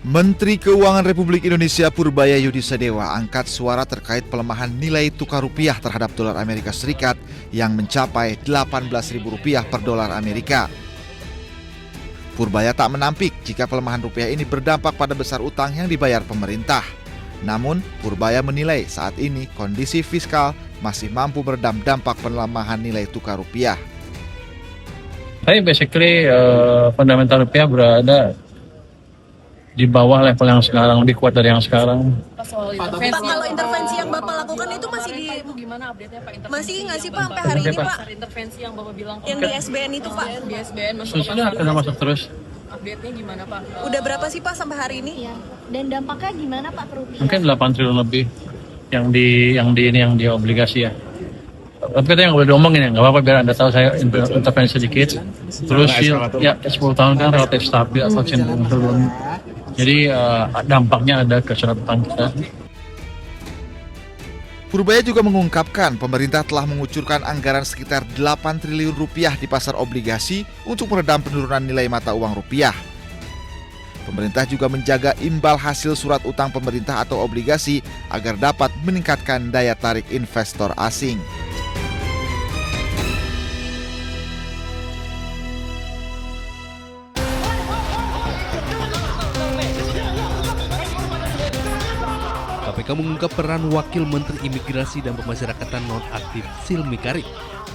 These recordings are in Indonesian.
Menteri Keuangan Republik Indonesia Purbaya Yudisadewa angkat suara terkait pelemahan nilai tukar rupiah terhadap dolar Amerika Serikat yang mencapai Rp18.000 per dolar Amerika. Purbaya tak menampik jika pelemahan rupiah ini berdampak pada besar utang yang dibayar pemerintah. Namun, Purbaya menilai saat ini kondisi fiskal masih mampu meredam dampak pelemahan nilai tukar rupiah. Basically, fundamental rupiah berada di bawah level yang sekarang, lebih kuat dari yang sekarang. Pak, kalau intervensi yang Bapak lakukan itu masih di gimana update-nya Pak? Masih nggak sih Pak sampai hari ini Pak? Intervensi yang Bapak bilang yang di SBN itu Pak? Di SBN Sudah akan masuk terus. Update-nya gimana Pak? Udah berapa sih Pak sampai hari ini? Iya. Dan dampaknya gimana Pak ke rupiah? Mungkin 8 triliun lebih yang di obligasi ya. Tapi kita yang boleh diomongin ya, nggak apa-apa biar Anda tahu saya intervensi sedikit. Terus ya 10 tahun kan relatif stabil atau cenderung turun. Jadi dampaknya ada ke surat utang kita. Purbaya juga mengungkapkan pemerintah telah mengucurkan anggaran sekitar 8 triliun rupiah di pasar obligasi untuk meredam penurunan nilai mata uang rupiah. Pemerintah juga menjaga imbal hasil surat utang pemerintah atau obligasi agar dapat meningkatkan daya tarik investor asing. KPK mengungkap peran Wakil Menteri Imigrasi dan Pemasyarakatan Nonaktif Silmi Karim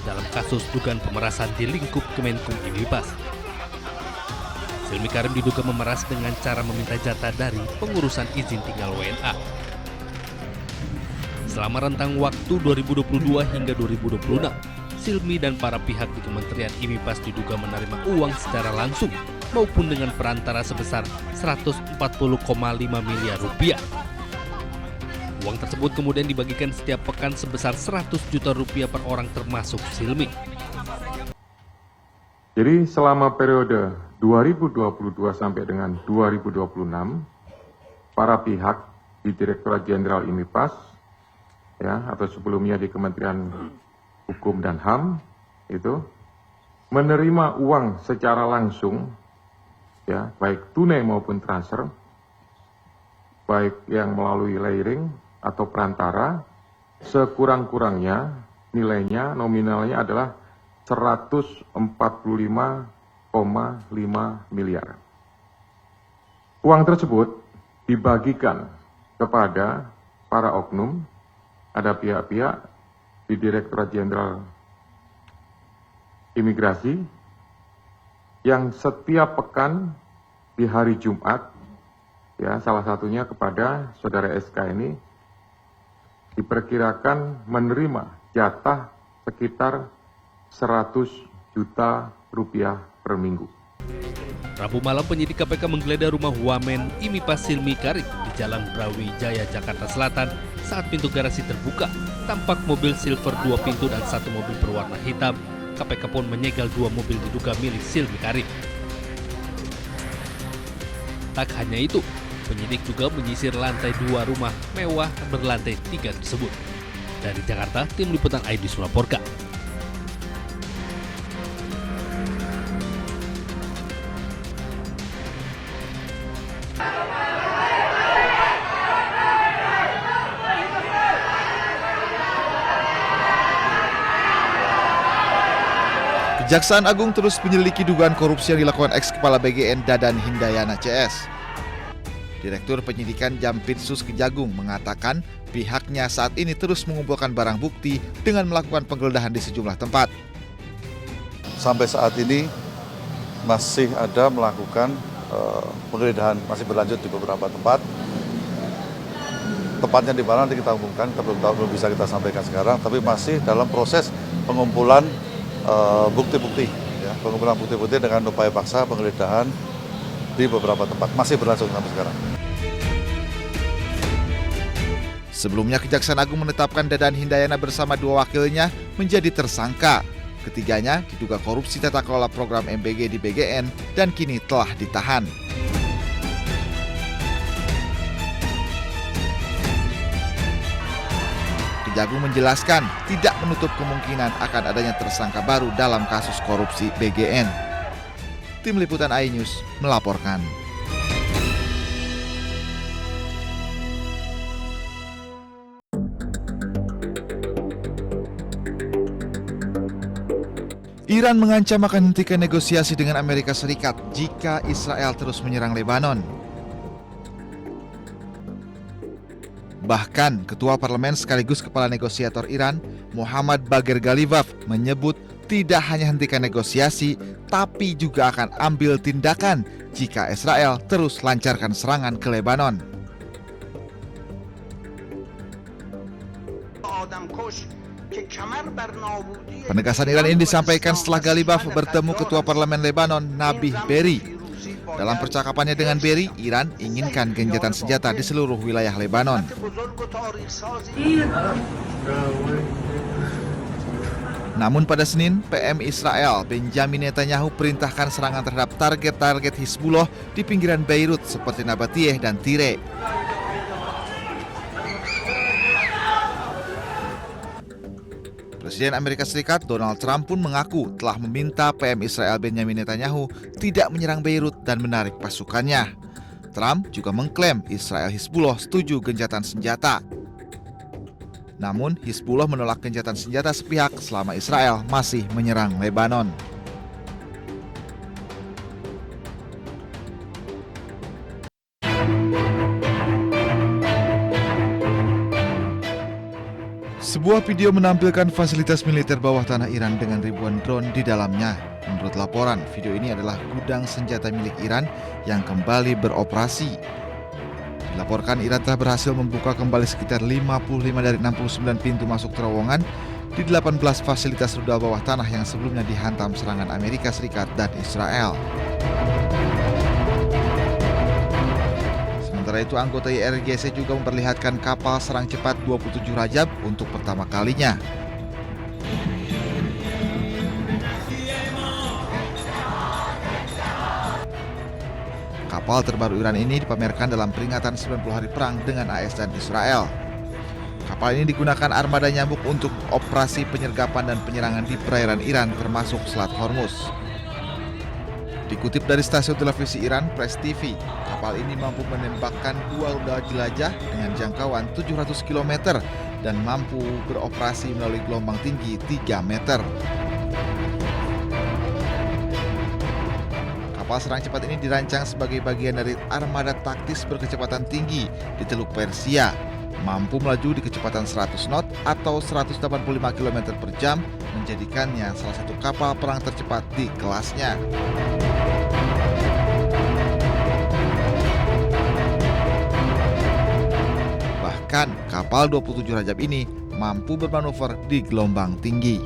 dalam kasus dugaan pemerasan di lingkup Kemenkum Imipas. Silmi Karim diduga memeras dengan cara meminta jatah dari pengurusan izin tinggal WNA. Selama rentang waktu 2022 hingga 2026, Silmi dan para pihak di Kementerian Imipas diduga menerima uang secara langsung maupun dengan perantara sebesar 140,5 miliar rupiah. Uang tersebut kemudian dibagikan setiap pekan sebesar 100 juta rupiah per orang termasuk Silmi. Jadi selama periode 2022 sampai dengan 2026, para pihak di Direktorat Jenderal IMIPAS, ya, atau sebelumnya di Kementerian Hukum dan HAM, itu menerima uang secara langsung, ya, baik tunai maupun transfer, baik yang melalui layering atau perantara, sekurang-kurangnya nilainya nominalnya adalah 145,5 miliar. Uang tersebut dibagikan kepada para oknum, ada pihak-pihak di Direktorat Jenderal Imigrasi yang setiap pekan di hari Jumat, ya, salah satunya kepada saudara SK ini diperkirakan menerima jatah sekitar 100 juta rupiah per minggu. Rabu malam penyidik KPK menggeledah rumah wamen Imipas Silmi Karim di Jalan Brawijaya, Jakarta Selatan saat pintu garasi terbuka. Tampak mobil silver 2 pintu dan 1 mobil berwarna hitam. KPK pun menyegel 2 mobil diduga milik Silmi Karim. Tak hanya itu, penyidik juga menyisir lantai 2 rumah mewah berlantai 3 tersebut. Dari Jakarta, tim liputan Aidis melaporkan. Kejaksaan Agung terus menyelidiki dugaan korupsi yang dilakukan ex-kepala BGN Dadan Hindayana CS. Direktur Penyidikan Jampitsus Kejagung mengatakan pihaknya saat ini terus mengumpulkan barang bukti dengan melakukan penggeledahan di sejumlah tempat. Sampai saat ini masih ada melakukan penggeledahan, masih berlanjut di beberapa tempat. Tepatnya di mana nanti kita umumkan, kita belum bisa kita sampaikan sekarang, tapi masih dalam proses pengumpulan bukti-bukti, ya, pengumpulan bukti-bukti dengan upaya paksa penggeledahan di beberapa tempat, masih berlangsung sampai sekarang. Sebelumnya Kejaksaan Agung menetapkan Dadan Hindayana bersama 2 wakilnya menjadi tersangka. Ketiganya diduga korupsi tata kelola program MBG di BGN dan kini telah ditahan. Kejagung menjelaskan tidak menutup kemungkinan akan adanya tersangka baru dalam kasus korupsi BGN. Tim Liputan iNews melaporkan. Iran mengancam akan hentikan negosiasi dengan Amerika Serikat jika Israel terus menyerang Lebanon. Bahkan, Ketua Parlemen sekaligus Kepala Negosiator Iran, Muhammad Bagher Ghalibaf, menyebut tidak hanya hentikan negosiasi, tapi juga akan ambil tindakan jika Israel terus lancarkan serangan ke Lebanon. Penegasan Iran ini disampaikan setelah Ghalibaf bertemu Ketua Parlemen Lebanon, Nabih Berri. Dalam percakapannya dengan Berry, Iran inginkan gencatan senjata di seluruh wilayah Lebanon. Namun pada Senin, PM Israel Benjamin Netanyahu perintahkan serangan terhadap target-target Hizbullah di pinggiran Beirut seperti Nabatiyeh dan Tire. Presiden Amerika Serikat Donald Trump pun mengaku telah meminta PM Israel Benjamin Netanyahu tidak menyerang Beirut dan menarik pasukannya. Trump juga mengklaim Israel Hizbullah setuju gencatan senjata. Namun Hizbullah menolak gencatan senjata sepihak selama Israel masih menyerang Lebanon. Sebuah video menampilkan fasilitas militer bawah tanah Iran dengan ribuan drone di dalamnya. Menurut laporan, video ini adalah gudang senjata milik Iran yang kembali beroperasi. Dilaporkan Iran telah berhasil membuka kembali sekitar 55 dari 69 pintu masuk terowongan di 18 fasilitas rudal bawah tanah yang sebelumnya dihantam serangan Amerika Serikat dan Israel. Sementara itu, anggota IRGC juga memperlihatkan kapal serang cepat 27 Rajab untuk pertama kalinya. Kapal terbaru Iran ini dipamerkan dalam peringatan 90 hari perang dengan AS dan Israel. Kapal ini digunakan armada nyambuk untuk operasi penyergapan dan penyerangan di perairan Iran termasuk Selat Hormuz. Dikutip dari stasiun televisi Iran, Press TV, kapal ini mampu menembakkan 2 rudal jelajah dengan jangkauan 700 km dan mampu beroperasi melalui gelombang tinggi 3 meter. Kapal serang cepat ini dirancang sebagai bagian dari armada taktis berkecepatan tinggi di Teluk Persia, mampu melaju di kecepatan 100 knot atau 185 km per jam, menjadikannya salah satu kapal perang tercepat di kelasnya. Bahkan kapal 27 Rajab ini mampu bermanuver di gelombang tinggi.